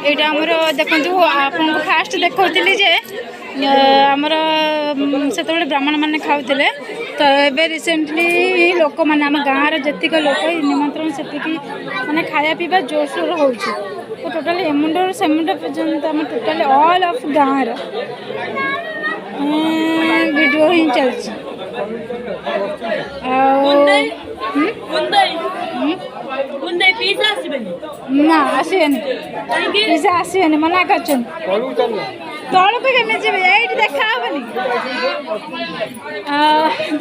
এইটা আমার দেখুন আপনার ফার্স্ট দেখি যে আমার সেতবে ব্রাহ্মণ মানে খাওলে তো এবে রিসেন্টলি লোক মানে আমার গাঁর যেতিক লোক নিমন্ত্রণ সেতিকি মানে খাওয়া পিবা জোরসোর হচ্ছে তো টোটালি এমুন্ডর সেমুন্ড পর্যন্ত আমার টোটালি অল অফ গাঁর ভিডিও ହିଁ ଚାଲିଛି ନା ଆସିବେନି ପିଜା ଆସିବେନି ମନା କରିଛନ୍ତି ତଳକୁ କେମିତି ଯିବେ ଏଇଠି ଦେଖା ହେବନି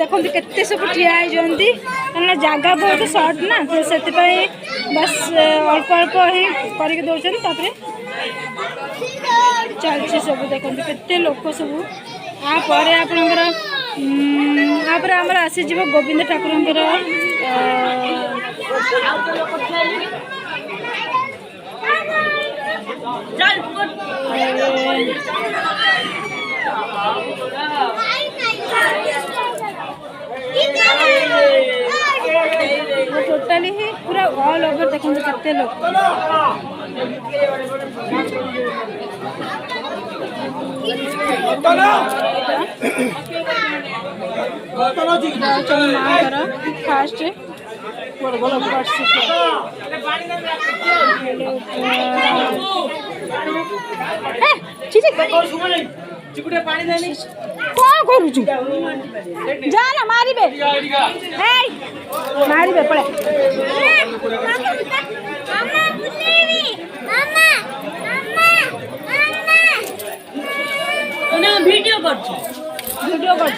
ଦେଖନ୍ତୁ କେତେ ସବୁ ଠିଆ ହେଇଛନ୍ତି କାରଣ ଜାଗା ବହୁତ ସର୍ଟ ନା ତ ସେଥିପାଇଁ ବାସ୍ ଅଳ୍ପ ଅଳ୍ପ ହିଁ କରିକି ଦେଉଛନ୍ତି ତାପରେ ଚାଲିଛି ସବୁ ଦେଖନ୍ତୁ କେତେ ଲୋକ ସବୁ ତାପରେ ଆପଣଙ୍କର ତାପରେ ଆମର ଆସିଯିବ ଗୋବିନ୍ଦ ଠାକୁରଙ୍କର टोटाली ही पूरा ऑल ओवर देखते केते लोग फास्ट कौन करुचु जा ना मारिबे मारिबे पड़े वीडियो कर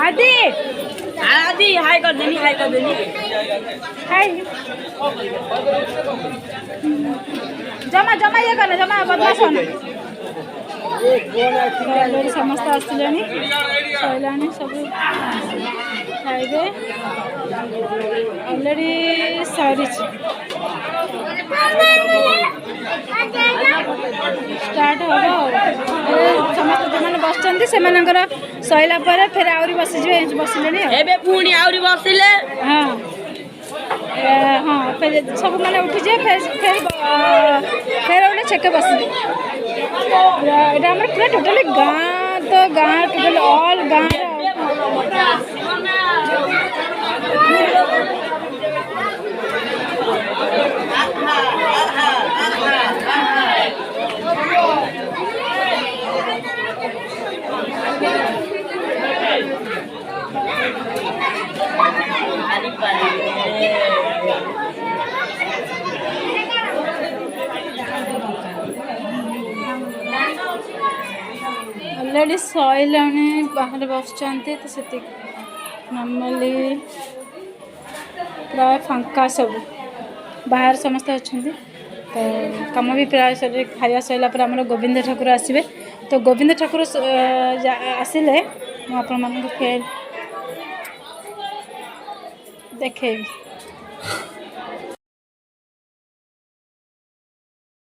आदि आदि हाय कर देनी हाय जमा जमा ये करना जमा बदमाश होना समस्त आसला सब खाइबे अलरेडी सरी स्टार्ट हम समस्त जो मैंने बसचंदी से सैला फिर आहरी बसीजे बसिले पुणी आहरी बसिले हाँ हाँ फिर सब मैंने उठीजे फिर फिर फिर गोटे छेके बसिले यहाँ पूरा टोटाली गाँ तो गाँ टोटाली ऑल गाँ अलरेडी सैला बाहर बसुँच तो से नॉर्मली प्राय फांका सब बाहर समस्त अच्छा तो कम भी प्राय खाया सैला पर आम गोविंद ठाकुर आसवे तो गोविंद ठाकुर आसिले मुझे फिर देखेबी।